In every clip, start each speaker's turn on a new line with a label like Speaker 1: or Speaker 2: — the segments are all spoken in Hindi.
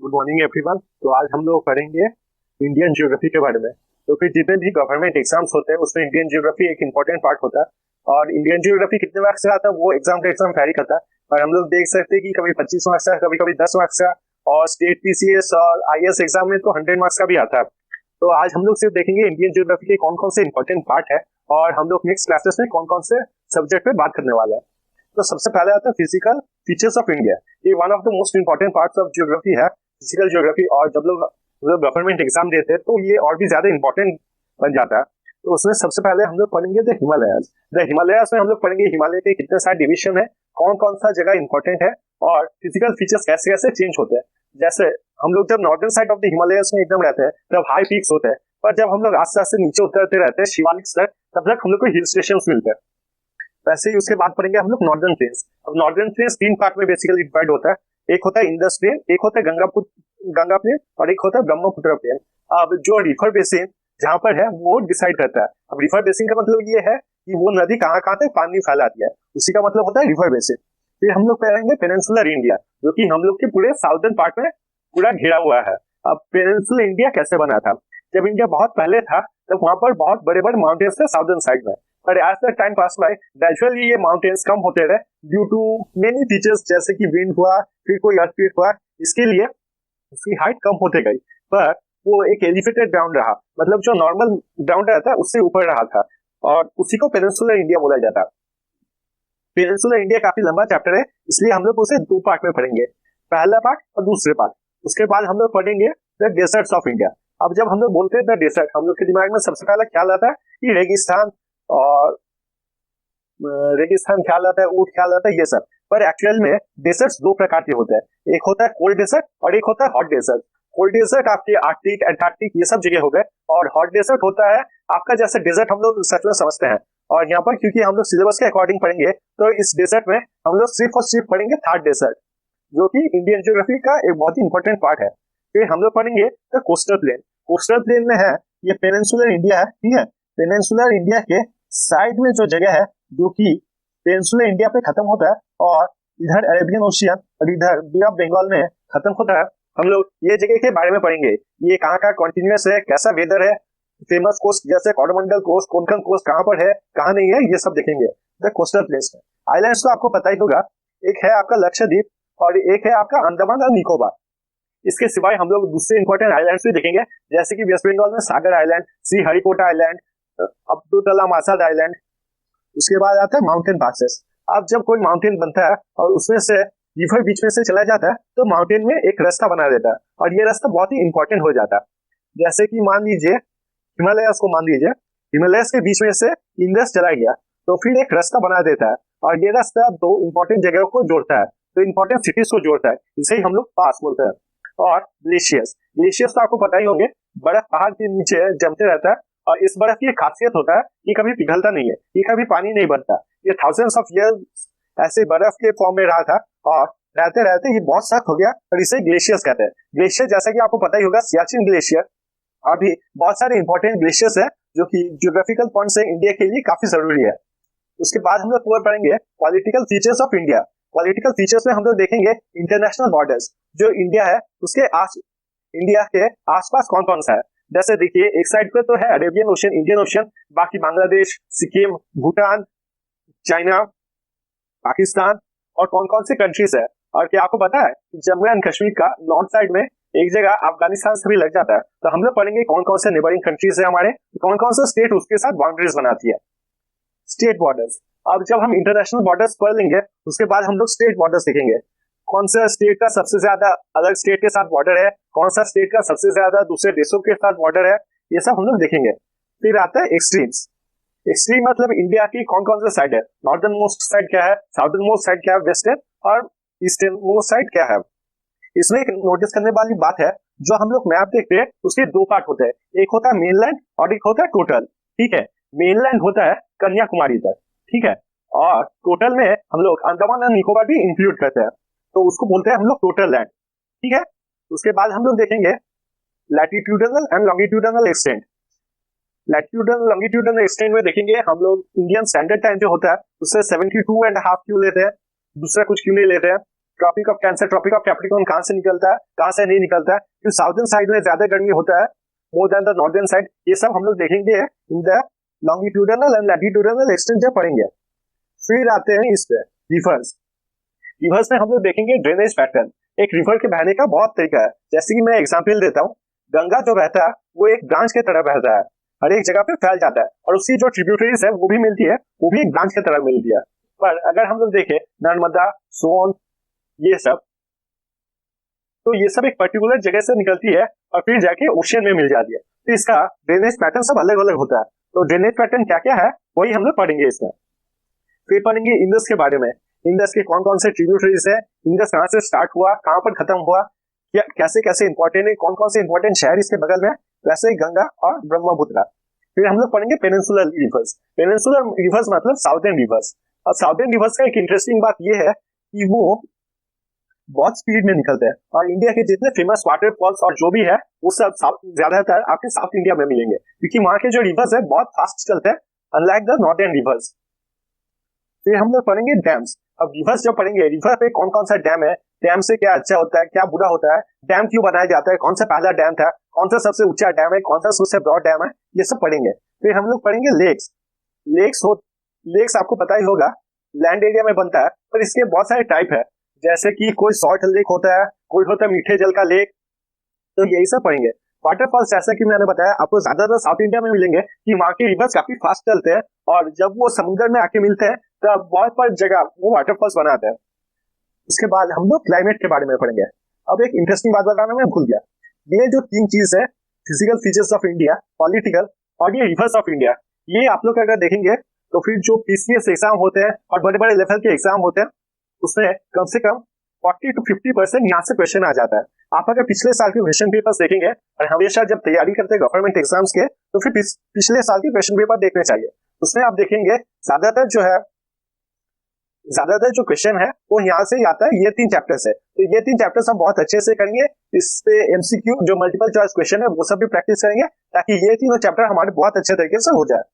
Speaker 1: Good morning everyone. तो आज हम लोग पढ़ेंगे इंडियन ज्योग्राफी के बारे में। तो फिर जितने भी गवर्नमेंट एग्जाम्स होते हैं उसमें इंडियन ज्योग्राफी एक इंपॉर्टेंट पार्ट होता है। और इंडियन ज्योग्राफी कितने मार्क्स से आता है वो एग्जाम टू एग्जाम वैरी करता है। और हम लोग देख सकते हैं कि कभी 25 मार्क्स का, कभी कभी 10 मार्क्स का, और स्टेट पीसीएस और आईएएस एग्जाम में तो 100 मार्क्स का भी आता है। तो आज हम लोग सिर्फ देखेंगे इंडियन ज्योग्राफी के कौन कौन से इंपॉर्टेंट पार्ट है, और हम लोग नेक्स्ट क्लासेस में कौन कौन से सब्जेक्ट पे बात करने वाले हैं। तो सबसे पहले आता है फिजिकल फीचर्स ऑफ इंडिया। ये one of the most important parts of geography है, फिजिकल ज्योग्राफी। और जब लोग गवर्नमेंट एग्जाम देते हैं तो ये और भी ज्यादा इंपॉर्टेंट बन जाता है। तो उसमें सबसे पहले हम लोग पढ़ेंगे द हिमालयाज में हम लोग पढ़ेंगे हिमालय के कितने सारे डिवीजन है, कौन कौन सा जगह इंपॉर्टेंट है, और फिजिकल फीचर्स कैसे कैसे चेंज होते हैं। जैसे हम लोग जब northern side of the Himalayas में एकदम रहते हैं तब हाई पीक्स होते हैं, पर जब हम लोग आस्ते आस्ते नीचे उतरते रहते हैं शिवालिक तक, तब तक हम लोग को हिल स्टेशन मिलते हैं। वैसे ही उसके बाद पढ़ेंगे हम लोग नॉर्दर्न प्लेन्स। अब नॉर्दर्न प्लेन्स तीन पार्ट में बेसिकली डिवाइड होता है। एक होता है इंडस प्लेन, एक होता है गंगा प्लेन, और एक होता है ब्रह्मपुत्र प्लेन। अब जो रिवर बेसिन जहां पर है वो डिसाइड करता है। अब रिवर बेसिन का मतलब ये है कि वो नदी कहाँ कहाँ तक पानी फैलाती है, उसी का मतलब होता है रिवर बेसिन। फिर हम लोग पढ़ेंगे पेनिनसुलर इंडिया, जो कि हम लोग के पूरे साउदर्न पार्ट में पूरा घिरा हुआ है। अब पेनिनसुलर इंडिया कैसे बना था? जब इंडिया बहुत पहले था तब वहां पर बहुत बड़े बड़े माउंटेन्स थे साउदर्न साइड में। पर as the time pass by gradually ये माउंटेन्स कम होते रहे ड्यू टू मेनी फीचर्स, जैसे कि विंड हुआ, फिर कोई अर्थक्वेक हुआ, इसके लिए उसकी हाइट कम होते गई। पर वो एक एलिवेटेड ग्राउंड रहा, मतलब जो नॉर्मल ग्राउंड रहता है उससे ऊपर रहा था, और उसी को पेनिनसुलर इंडिया बोला जाता है। पेनिनसुलर इंडिया काफी लंबा चैप्टर है, इसलिए हम लोग उसे दो पार्ट में पढ़ेंगे, पहला पार्ट और दूसरे पार्ट। उसके बाद हम लोग पढ़ेंगे द डेजर्ट्स ऑफ इंडिया। अब जब हम लोग बोलते हैं द डेजर्ट, हम लोग के दिमाग में सबसे पहला ख्याल आता है कि रेगिस्तान, और रेगिस्तान ख्याल आता है, ऊंट ख्याल आता है, ये सब। पर एक्चुअल में डेजर्ट्स दो प्रकार के होते हैं, एक होता है कोल्ड डेजर्ट और एक होता है हॉट डेजर्ट। कोल्ड डेजर्ट आपके आर्कटिक, एंटार्क्टिक ये सब जगह हो गए, और हॉट डेजर्ट होता है आपका जैसे डेजर्ट हम लोग सच में समझते हैं। और यहाँ पर क्योंकि हम लोग सिलेबस के अकॉर्डिंग पढ़ेंगे, तो इस डेजर्ट में हम लोग सिर्फ और सिर्फ पढ़ेंगे थार्ड डेजर्ट, जो कि इंडियन ज्योग्राफी का एक बहुत ही इंपॉर्टेंट पार्ट है। फिर हम लोग पढ़ेंगे the coastal plain. Coastal plain में है ये पेनिनसुलर इंडिया है, ठीक है। पेनिनसुलर इंडिया के साइड में जो जगह है, जो कि पेनिनसुलर इंडिया पे खत्म होता है, और इधर अरेबियन ओशियन और इधर बे ऑफ बंगाल में खत्म होता है। हम लोग ये जगह के बारे में पढ़ेंगे, ये कहाँ का कॉन्टिन्यूस है, कैसा वेदर है, फेमस कोस्ट जैसे कोरोमंडल कोस्ट, कोंकण कोस्ट कहाँ पर है, कहाँ नहीं है, ये सब देखेंगे द कोस्टल प्लेस में। आइलैंड्स तो आपको पता ही होगा, एक है आपका लक्षद्वीप और एक है आपका अंडमान और निकोबार। इसके सिवाय हम लोग दूसरे इंपॉर्टेंट आइलैंड्स भी देखेंगे, जैसे कि वेस्ट बंगाल में सागर island, Shri Harikota island, Abdul Kalam Azad island. उसके बाद आता है माउंटेन पासेस। अब जब कोई माउंटेन बनता है और उसमें से रिवर बीच में से चला जाता है, तो माउंटेन में एक रास्ता बना देता है, और ये रास्ता बहुत ही इंपॉर्टेंट हो जाता है। जैसे कि मान लीजिए हिमालयस को, मान लीजिए हिमालयस के बीच में से इंडस चला गया, तो फिर एक रास्ता बना देता है, और ये रास्ता दो इंपॉर्टेंट जगहों को जोड़ता है, तो इंपॉर्टेंट सिटीज को जोड़ता है, इसे ही हम लोग पास बोलते हैं। और ग्लेशियर्स, ग्लेशियर्स तो आपको पता ही होंगे, बर्फ पहाड़ के नीचे जमते रहता है, और इस बर्फ की खासियत होता है ये कभी पिघलता नहीं है, ये कभी पानी नहीं बनता। ये थाउजेंड्स ऑफ ईयर्स ऐसे बर्फ के फॉर्म में रहा था, और रहते रहते ये बहुत सख्त हो गया, और इसे ग्लेशियर्स कहते हैं। ग्लेशियर जैसा कि आपको पता ही होगा, सियाचिन ग्लेशियर, अभी बहुत सारे इंपॉर्टेंट ग्लेशियर्स है जो कि ज्योग्राफिकल पॉइंट से इंडिया के लिए काफी जरूरी है। उसके बाद हम लोग पूरा पढ़ेंगे political features of India. Political features में हम लोग देखेंगे इंटरनेशनल बॉर्डर्स, जो इंडिया है उसके इंडिया के आसपास कौन कौन सा है। जैसे देखिए, एक साइड पे तो है अरेबियन ओशन, इंडियन ओशन, बाकी बांग्लादेश, सिक्किम, भूटान, चाइना, पाकिस्तान, और कौन कौन सी कंट्रीज है। और क्या आपको पता है जम्मू एंड कश्मीर का नॉर्थ साइड में एक जगह अफगानिस्तान से भी लग जाता है। तो हम लोग पढ़ेंगे कौन कौन से नेबरिंग कंट्रीज है हमारे, कौन कौन से स्टेट उसके साथ बाउंड्रीज बनाती है, स्टेट बॉर्डर्स। अब जब हम इंटरनेशनल बॉर्डर्स पढ़ लेंगे, उसके बाद हम लोग स्टेट बॉर्डर्स देखेंगे, कौन सा स्टेट का सबसे ज्यादा अलग स्टेट के साथ बॉर्डर है, कौन सा स्टेट का सबसे ज्यादा दूसरे देशों के साथ बॉर्डर है, ये सब हम लोग देखेंगे। फिर आता है एक्सट्रीम्स। एक्सट्रीम मतलब इंडिया की कौन कौन सा साइड है, नॉर्दर्न मोस्ट साइड क्या है, साउदर्न मोस्ट साइड क्या है, वेस्टर्न और ईस्टर्न मोस्ट साइड क्या है। इसमें एक नोटिस करने वाली बात है, जो हम लोग मैप देखते हैं उसके दो पार्ट होते हैं, एक होता है मेनलैंड और एक होता है टोटल, ठीक है। मेनलैंड होता है कन्याकुमारी तक, ठीक है, और टोटल में हम लोग अंडमान और निकोबार भी इंक्लूड करते हैं, तो उसको बोलते हैं हम लोग टोटल लैंड, ठीक है। उसके बाद हम लोग देखेंगे latitudinal and longitudinal extent. Latitudinal longitudinal extent में देखेंगे हम लोग इंडियन स्टैंडर्ड टाइम जो होता है उससे 72.5 क्यों लेते हैं, दूसरा कुछ क्यों नहीं लेते हैं। Tropic of Cancer, Tropic of Capricorn कहाँ से निकलता है, कहाँ से नहीं निकलता है, क्योंकि साउदर्न साइड में ज्यादा गर्मी होता है more than the northern side. ये सब हम लोग देखेंगे in the longitudinal and latitudinal extent जब पढ़ेंगे। फिर आते हैं इस पे रिवर्स। रिवर्स में हम लोग देखेंगे ड्रेनेज पैटर्न। एक रिवर के बहने का बहुत तरीका है, जैसे कि मैं एग्जांपल देता हूँ, गंगा जो बहता है वो एक ब्रांच के तरह बहता है, हर एक जगह पे फैल जाता है, और उसकी जो ट्रिब्यूटरीज है वो भी मिलती है, वो भी एक ब्रांच की तरह मिलती है। पर अगर हम लोग देखें नर्मदा, सोन, ये सब, तो ये सब एक पर्टिकुलर जगह से निकलती है और फिर जाके ओशियन में मिल जाती है। तो इसका ड्रेनेज पैटर्न सब अलग अलग होता है। तो ड्रेनेज पैटर्न क्या क्या है वही हम लोग पढ़ेंगे इसमें। फिर पढ़ेंगे इंडस के बारे में, इंडस के कौन कौन से ट्रिब्यूटरीज है, इंडस कहाँ से स्टार्ट हुआ, कहाँ पर खत्म हुआ, कैसे कैसे इंपॉर्टेंट है, कौन कौन से इंपॉर्टेंट शहर इसके बगल में, वैसे ही गंगा और ब्रह्मपुत्र। फिर हम लोग पढ़ेंगे पेनिनसुलर रिवर्स। पेनिनसुलर रिवर्स मतलब साउथर्न रिवर्स। और साउथर्न रिवर्स का एक इंटरेस्टिंग बात यह है कि वो बहुत स्पीड में निकलते हैं, और इंडिया के जितने फेमस वाटरफॉल्स और जो भी है वो सब ज्यादातर आपके साउथ इंडिया में मिलेंगे, क्योंकि वहां के जो रिवर्स है बहुत फास्ट चलते हैं अनलाइक द नॉर्दर्न रिवर्स। फिर हम लोग पढ़ेंगे डैम्स। अब रिवर्स जब पढ़ेंगे, रिवर पे कौन कौन सा डैम है, डैम से क्या अच्छा होता है, क्या बुरा होता है, डैम क्यों बनाया जाता है, कौन सा पहला डैम था, कौन सा सबसे ऊंचा डैम है, कौन सा सबसे ब्रॉड डैम है, ये सब पढ़ेंगे। फिर हम लोग पढ़ेंगे लेक्स। लेक्स आपको पता ही होगा लैंड एरिया में बनता है, पर इसके बहुत सारे टाइप है, जैसे कि कोई सॉल्ट लेक होता है, कोई होता है मीठे जल का लेक, तो यही सब पढ़ेंगे। वाटरफॉल्स जैसा कि मैंने बताया आपको ज्यादातर साउथ इंडिया में मिलेंगे कि वहाँ के रिवर्स काफी फास्ट चलते हैं, और जब वो समुद्र में आके मिलते हैं तब बहुत पर जगह वो वाटरफॉल्स बनाते हैं। उसके बाद हम लोग क्लाइमेट के बारे में पढ़ेंगे। अब एक इंटरेस्टिंग बात बताना मैं भूल गया, ये जो तीन चीज है, physical features of India, political और ये रिवर्स ऑफ इंडिया, ये आप लोग अगर देखेंगे तो फिर जो पीसीएस एग्जाम होते हैं और बड़े बड़े लेवल के एग्जाम होते हैं उसमें कम से कम 40 to 50% यहाँ से क्वेश्चन आ जाता है। आप अगर पिछले साल के क्वेश्चन पेपर्स देखेंगे, और हमेशा जब तैयारी करते हैं गवर्नमेंट एग्जाम्स के, तो फिर पिछले साल के क्वेश्चन पेपर देखने चाहिए। उसमें आप देखेंगे ज्यादातर जो क्वेश्चन है वो यहाँ से ही आता है। ये 3 चैप्टर्स है, तो ये 3 चैप्टर्स हम बहुत अच्छे से करेंगे। इस पे एमसीक्यू जो मल्टीपल चॉइस क्वेश्चन है वो सब भी प्रैक्टिस करेंगे, ताकि ये तीनों चैप्टर हमारे बहुत अच्छे तरीके से हो जाए।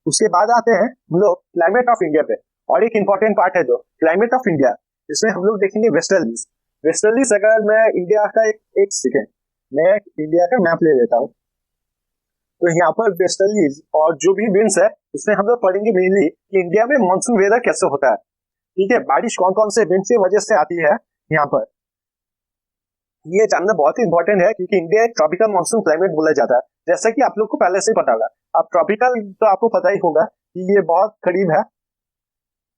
Speaker 1: उसके बाद आते हैं हम लोग क्लाइमेट ऑफ इंडिया पे, और एक इंपॉर्टेंट पार्ट है जो क्लाइमेट ऑफ इंडिया, इसमें हम लोग देखेंगे वेस्टर्लीज। वेस्टर्लीज अगर मैं इंडिया का एक सेकेंड मैं इंडिया का मैप ले लेता हूँ, तो यहाँ पर वेस्टर्लीज और जो भी विंड्स है इसमें हम लोग पढ़ेंगे मेनली कि इंडिया में मानसून वेदर कैसे होता है। ठीक है, बारिश कौन कौन से विंड की वजह से आती है यहाँ पर, ये जानना बहुत ही इंपॉर्टेंट है, क्योंकि इंडिया एक ट्रॉपिकल मानसून क्लाइमेट बोला जाता है। जैसा कि आप लोग को पहले से पता होगा, अब ट्रॉपिकल तो आपको पता ही होगा कि ये बहुत करीब है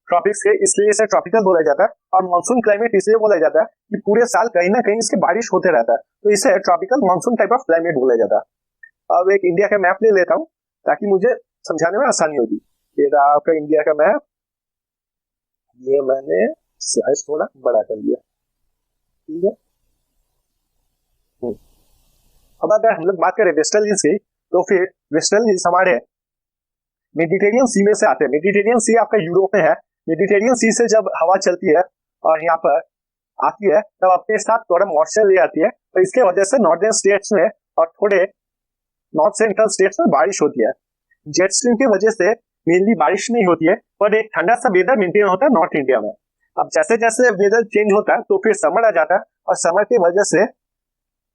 Speaker 1: ट्रॉपिक्स के, इसलिए इसे ट्रॉपिकल बोला जाता है। और मानसून क्लाइमेट इसलिए बोला जाता है कि पूरे साल कहीं ना कहीं इसके बारिश होते रहता है, तो इसे tropical monsoon type of climate बोला जाता है। अब एक इंडिया का मैप ले लेता हूँ ताकि मुझे समझाने में आसानी होगी। ये रहा आपका इंडिया का मैप, ये मैंने साइज थोड़ा बड़ा कर लिया, ठीक है। अब अगर हम लोग बात करें वेस्टर्लीज की, तो फिर वेस्टर्लीज हमारे मेडिटेरियन सी में से आते हैं। मेडिटेरियन सी आपका यूरोप में है। मेडिटेरियन सी से जब हवा चलती है और यहाँ पर आती है, तब अपने साथ थोड़ा मॉइस्चर ले आती है, तो इसके वजह से नॉर्दर्न स्टेट्स में और थोड़े नॉर्थ सेंट्रल स्टेट्स में बारिश होती है। जेट स्ट्रीम की वजह से मेनली बारिश नहीं होती है, पर एक ठंडा सा वेदर मेंटेन होता है नॉर्थ इंडिया में। अब जैसे जैसे वेदर चेंज होता है तो फिर समर आ जाता है, और समर की वजह से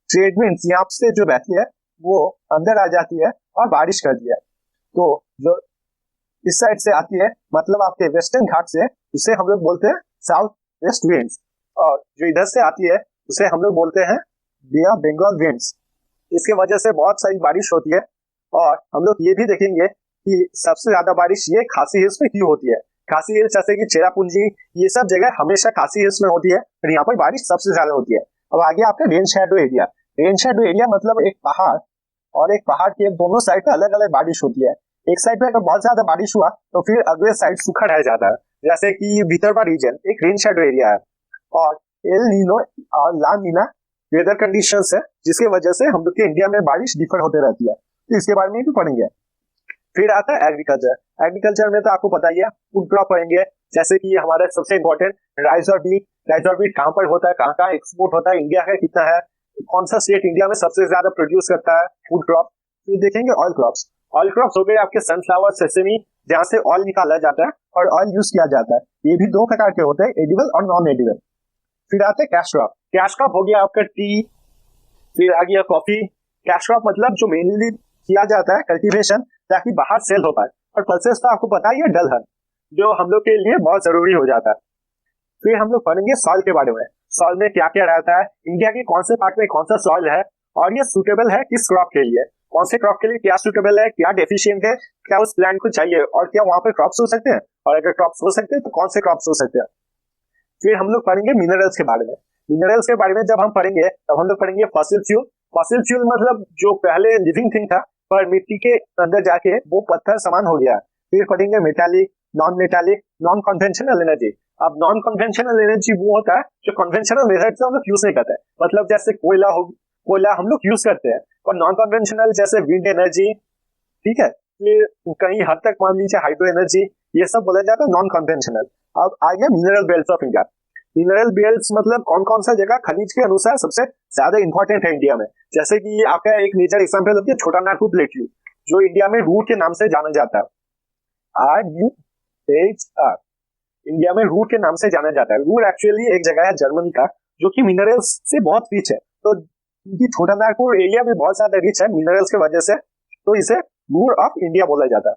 Speaker 1: ट्रेड विंड्स यहाँ से जो बहती है वो अंदर आ जाती है और बारिश करती है। तो जो इस साइड से आती है, मतलब आपके वेस्टर्न घाट से, उसे हम लोग बोलते हैं साउथ वेस्ट विंड्स, और जो इधर से आती है उसे हम लोग बोलते हैं बे ऑफ बंगाल विंड्स। इसके वजह से बहुत सारी बारिश होती है। और हम लोग ये भी देखेंगे कि सबसे ज्यादा बारिश ये खासी हिल्स में क्यों होती है। खासी हिल्स जैसे कि चेरापूंजी, ये सब जगह हमेशा खासी हिल्स में होती है, और यहाँ पर बारिश सबसे ज्यादा होती है। अब आगे आपका rain shadow area. Rain shadow area मतलब एक पहाड़ और एक पहाड़ के दोनों साइड पे अलग अलग बारिश होती है। एक साइड पे अगर बहुत ज्यादा बारिश हुआ तो फिर अगले साइड सूखा रह जाता है, जैसे कि भीतरवा रीजन एक रेन शैडो एरिया है। और एल नीनो और ला नीना वेदर कंडीशंस है, जिसकी वजह से हम लोग के इंडिया में बारिश डिफर होते रहती है, तो इसके बारे में भी पढ़ेंगे। फिर आता है एग्रीकल्चर। एग्रीकल्चर में तो आपको पता ही है, फूड क्रॉप पढ़ेंगे, जैसे कि हमारा सबसे इंपॉर्टेंट राइस और व्हीट। राइस और व्हीट कहाँ पर होता है, कहाँ कहाँ एक्सपोर्ट होता है, इंडिया का कितना है, कौन सा स्टेट इंडिया में सबसे ज्यादा प्रोड्यूस करता है फूड क्रॉप। फिर देखेंगे ऑयल क्रॉप्स। ऑयल क्रॉप्स हो गए आपके सनफ्लावर, सेसेमी, जहाँ से ऑयल निकाला जाता है और ऑयल यूज किया जाता है। ये भी 2 प्रकार के होते हैं, एडिबल और नॉन एडिबल। फिर आते हैं कैश क्रॉप। कैश क्रॉप हो गया आपका टी, फिर आ गया कॉफी। कैश क्रॉप मतलब जो मेनली किया जाता है कल्टीवेशन ताकि बाहर सेल हो पाए, और पल्सेस तो आपको पता ही है डलहन, जो हम लोग के लिए बहुत जरूरी हो जाता है। फिर हम लोग पढ़ेंगे सॉइल के बारे में, सॉइल में क्या क्या रहता है, इंडिया के कौन से पार्ट में कौन सा सॉइल है, और ये सुटेबल है किस क्रॉप के लिए, कौन से क्रॉप के लिए क्या सुटेबल है, क्या डेफिशिएंट है, क्या उस प्लांट को चाहिए, और क्या वहां पे क्रॉप्स हो सकते हैं, और अगर क्रॉप्स हो सकते हैं तो कौन से क्रॉप्स हो सकते हैं। फिर हम लोग पढ़ेंगे मिनरल्स के बारे में। मिनरल्स के बारे में जब हम पढ़ेंगे तब हम लोग पढ़ेंगे फॉसिल फ्यूल। फॉसिल फ्यूल मतलब जो पहले लिविंग थिंग था पर मिट्टी के अंदर जाके वो पत्थर समान हो गया। फिर पढ़ेंगे metallic, non metallic, non conventional energy. अब नॉन कन्वेंशनल एनर्जी वो होता है जो कन्वेंशनल मेथड से हम लोग यूज नहीं करते, मतलब जैसे कोयला हम लोग यूज करते हैं, और नॉन कन्वेंशनल जैसे विंड एनर्जी, ठीक है, फिर कहीं हद तक मान लीजिए हाइड्रो एनर्जी, ये सब बोला जाता है नॉन कन्वेंशनल। अब आ गया mineral belt of India. Mineral belt मतलब कौन कौन सा जगह खनिज के अनुसार सबसे ज्यादा इंपॉर्टेंट है इंडिया में। जैसे कि आपका एक मेजर एग्जांपल होती है छोटा नागपुर प्लेट्यू, जो इंडिया में रूट के नाम से जाना जाता है, RUHR, इंडिया में रूट के नाम से जाना जाता है। रूट एक्चुअली एक जगह है जर्मनी का जो कि मिनरल्स से बहुत रिच है, तो छोटा नागपुर एरिया में बहुत ज्यादा रिच है मिनरल्स की वजह से, तो इसे रूट ऑफ इंडिया बोला जाता है।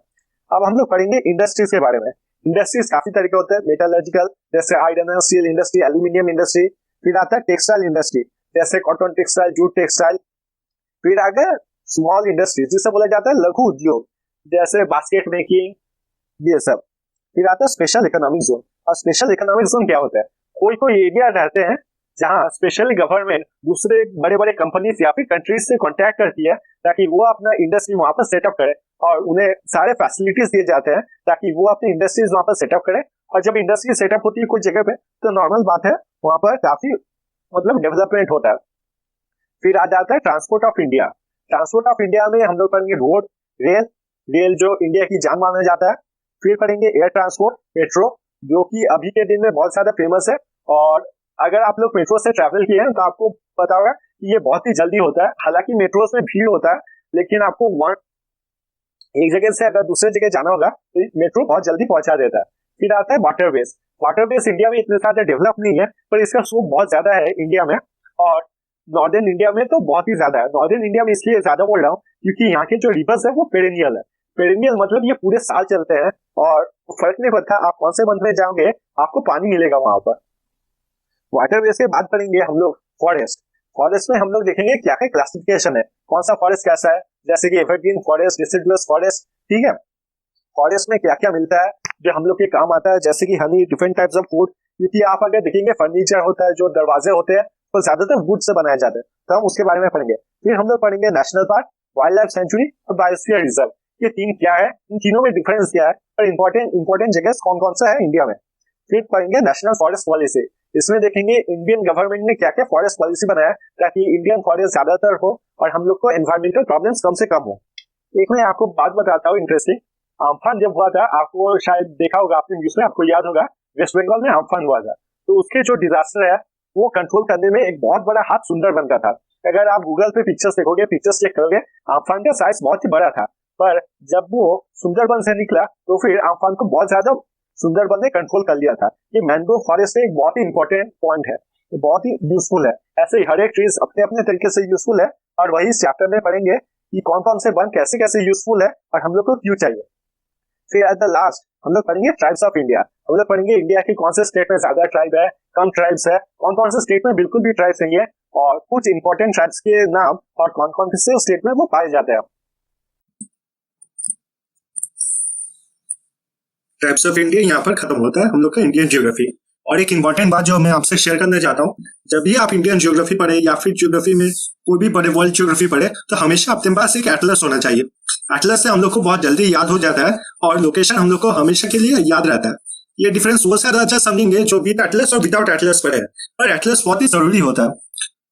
Speaker 1: अब हम लोग पढ़ेंगे इंडस्ट्रीज के बारे में। इंडस्ट्रीज काफी तरीके होते हैं, मेटलर्जिकल जैसे iron and steel industry, aluminium industry. फिर आता है टेक्सटाइल इंडस्ट्री जैसे कॉटन टेक्सटाइल, जूट टेक्सटाइल। फिर आ गए स्मॉल इंडस्ट्रीज जिसे बोला जाता है लघु उद्योग, जैसे बास्केट मेकिंग, ये सब। फिर आता है स्पेशल इकोनॉमिक जोन। और स्पेशल इकोनॉमिक जोन क्या होता है, कोई कोई एरिया रहते हैं जहां स्पेशली गवर्नमेंट दूसरे बड़े बड़े कंपनीज या फिर कंट्रीज से कॉन्टैक्ट करती है ताकि वो अपना इंडस्ट्री वहां पर सेटअप करे, और उन्हें सारे फैसिलिटीज दिए जाते हैं ताकि वो अपनी इंडस्ट्रीज वहां पर सेटअप करे। और जब इंडस्ट्री सेटअप होती है कुछ जगह पे तो नॉर्मल बात है वहां पर काफी मतलब डेवलपमेंट होता है। फिर आ जाता है transport of India. Transport of India में हम लोग पढ़ेंगे रोड, रेल, रेल जो इंडिया की जान माना जाता है। फिर पढ़ेंगे एयर ट्रांसपोर्ट, मेट्रो, जो कि अभी के दिन में बहुत ज्यादा फेमस है, और अगर आप लोग मेट्रो से ट्रैवल किए हैं तो आपको पता होगा कि ये बहुत ही जल्दी होता है। हालांकि मेट्रो में भीड़ होता है, लेकिन आपको एक जगह से अगर दूसरे जगह जाना होगा तो मेट्रो बहुत जल्दी पहुंचा देता है। फिर आता है वाटरवेज। वाटरवेज इंडिया में इतने ज्यादा डेवलप नहीं है, पर इसका स्कोप बहुत ज्यादा है इंडिया में, और नॉर्दर्न इंडिया में तो बहुत ही ज्यादा है। नॉर्दर्न इंडिया में इसलिए ज्यादा बोल रहा हूँ क्योंकि यहाँ के जो रिवर्स है वो पेरेनियल है। पेरेनियल मतलब ये पूरे साल चलते हैं, और फर्क नहीं पड़ता आप कौन से मंथ में जाओगे, आपको पानी मिलेगा वहां पर। वाटरवेज के बाद पढ़ेंगे हम लोग फॉरेस्ट। फॉरेस्ट में हम लोग देखेंगे क्या क्या क्लासिफिकेशन है, कौन सा फॉरेस्ट कैसा है, जैसे कि एवरग्रीन फॉरेस्ट, डिसिडुअस फॉरेस्ट, ठीक है। फॉरेस्ट में क्या क्या मिलता है जो हम लोग के काम आता है, जैसे कि Honey, different types of food, क्योंकि आप अगर देखेंगे फर्नीचर होता है, जो दरवाजे होते हैं तो ज्यादातर वुड से बनाए जाते हैं, तो हम उसके बारे में पढ़ेंगे। फिर हम लोग पढ़ेंगे national park, wild life sanctuary और बायोस्फीयर रिजर्व। ये तीन क्या है, इन तीनों में डिफरेंस क्या है, और इंपॉर्टेंट जगह कौन कौन सा है इंडिया में। फिर पढ़ेंगे नेशनल फॉरेस्ट पॉलिसी। इसमें देखेंगे इंडियन गवर्नमेंट ने क्या क्या फॉरेस्ट पॉलिसी बनाया ताकि इंडियन फॉरेस्ट ज्यादातर हो और हम लोग को एनवायरमेंटल प्रॉब्लम्स कम से कम हो। एक मैं आपको बात बताता हूँ इंटरेस्टिंग। आम्फान जब हुआ था, आपको शायद देखा होगा आपने न्यूज में, आपको याद होगा वेस्ट बंगाल में आम्फान हुआ था, तो उसके जो डिजास्टर है वो कंट्रोल करने में एक बहुत बड़ा हाथ सुंदरबन का था। अगर आप गूगल पे पिक्चर्स देखोगे, पिक्चर्स चेक करोगे, आम्फान का साइज बहुत ही बड़ा था, पर जब वो सुंदरबन से निकला तो फिर आम्फान को बहुत ज्यादा सुंदरबन ने कंट्रोल कर लिया था। ये मैंग्रोव फॉरेस्ट एक बहुत ही इंपॉर्टेंट पॉइंट है, बहुत ही यूजफुल है। ऐसे ही हर एक ट्रीज अपने अपने तरीके से यूजफुल है, और वही इस चैप्टर में पढ़ेंगे कि कौन कौन से वन कैसे कैसे यूजफुल है और हम लोग को क्यों चाहिए। फिर एट द लास्ट हम लोग पढ़ेंगे ट्राइब्स ऑफ इंडिया। हम लोग पढ़ेंगे इंडिया के कौन से स्टेट में ज्यादा ट्राइब है, कम ट्राइब्स है, कौन कौन से स्टेट में बिल्कुल भी ट्राइब्स नहीं है, और कुछ इंपॉर्टेंट ट्राइब्स के नाम और कौन कौन से स्टेट में वो पाए जाते हैं।
Speaker 2: ट्राइब्स ऑफ इंडिया यहाँ पर खत्म होता है हम लोग का इंडियन ज्योग्राफी। और एक इंपॉर्टेंट बात जो मैं आपसे शेयर करना चाहता हूँ, जब भी आप इंडियन ज्योग्राफी पढ़े या फिर ज्योग्राफी में कोई भी बड़े वर्ल्ड ज्योग्राफी पढ़े, तो हमेशा अपने पास एक एटलस होना चाहिए। एटलस से हम लोग को बहुत जल्दी याद हो जाता है और लोकेशन हम लोग को हमेशा के लिए याद रहता है। ये डिफरेंस वो शायद अच्छा समझेंगे जो विद एटलस और विदाउट एटलस पढ़े, पर एटलस बहुत ही जरूरी होता है।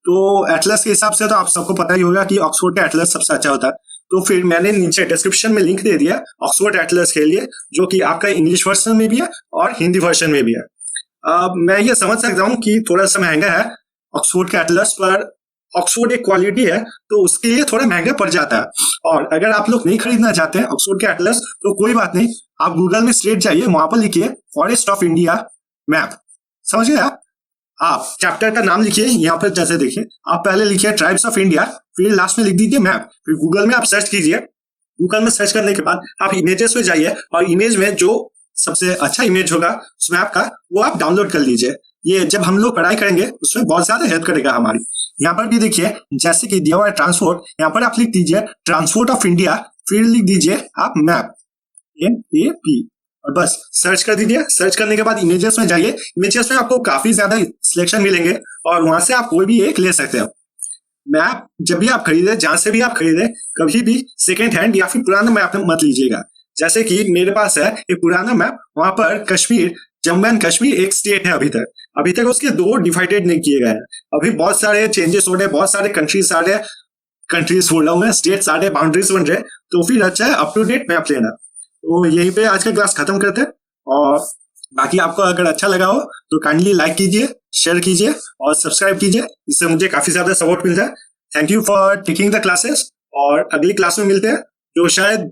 Speaker 2: तो एटलस के हिसाब से तो आप सबको पता ही होगा कि ऑक्सफोर्ड का एटलस सबसे अच्छा होता है। तो फिर मैंने नीचे डिस्क्रिप्शन में लिंक दे दिया ऑक्सफोर्ड एटलस के लिए, जो कि आपका इंग्लिश वर्जन में भी है और हिंदी वर्जन में भी है। मैं ये समझ सकता हूँ कि थोड़ा सा महंगा है ऑक्सफोर्ड का एटलस, पर ऑक्सफोर्ड एक क्वालिटी है तो उसके लिए थोड़ा महंगा पड़ जाता है। और अगर आप लोग नहीं खरीदना चाहते हैं ऑक्सफोर्ड का एटलस तो कोई बात नहीं, आप गूगल में स्ट्रेट जाइए, वहां पर लिखिए फॉरेस्ट ऑफ इंडिया मैप, समझ गए आप। आप चैप्टर का नाम लिखिए यहाँ पर, जैसे देखिए आप पहले लिखिए ट्राइब्स ऑफ इंडिया, फिर लास्ट में लिख दीजिए मैप, फिर गूगल में आप सर्च कीजिए। गूगल में सर्च करने के बाद आप इमेजेस में जाइए और इमेज में जो सबसे अच्छा इमेज होगा उस मैप का वो आप डाउनलोड कर लीजिए। ये जब हम लोग पढ़ाई करेंगे उसमें बहुत ज्यादा हेल्प करेगा हमारी। यहाँ पर भी देखिए जैसे कि दिया हुआ है ट्रांसपोर्ट, यहाँ पर आप लिख दीजिए ट्रांसपोर्ट ऑफ इंडिया, फिर लिख दीजिए आप मैप, MAP, और बस सर्च कर दीजिए। सर्च करने के बाद इमेजेस में जाइए, इमेजेस में आपको काफी ज्यादा सिलेक्शन मिलेंगे और वहां से आप कोई भी एक ले सकते हो। मैप जब भी आप खरीदे, जहां से भी आप खरीदे, कभी भी सेकेंड हैंड या फिर पुराना मैप मत लीजिएगा। जैसे कि मेरे पास है एक पुराना मैप, वहां पर कश्मीर, जम्मू एंड कश्मीर एक स्टेट है अभी तक उसके दो डिवाइडेड नहीं किए गए हैं। अभी बहुत सारे चेंजेस हो रहे हैं, बहुत सारे कंट्रीज बोल रहा हूँ मैं, स्टेट्स आ रहे, बाउंड्रीज बन रहे, तो फिर अच्छा है अप टू डेट मैप लेना। तो यहीं पे आज का क्लास खत्म करते हैं, और बाकी आपको अगर अच्छा लगा हो तो काइंडली लाइक कीजिए, शेयर कीजिए और सब्सक्राइब कीजिए, इससे मुझे काफी ज्यादा सपोर्ट मिलता है। Thank you for taking the classes, और अगली क्लास में मिलते हैं जो शायद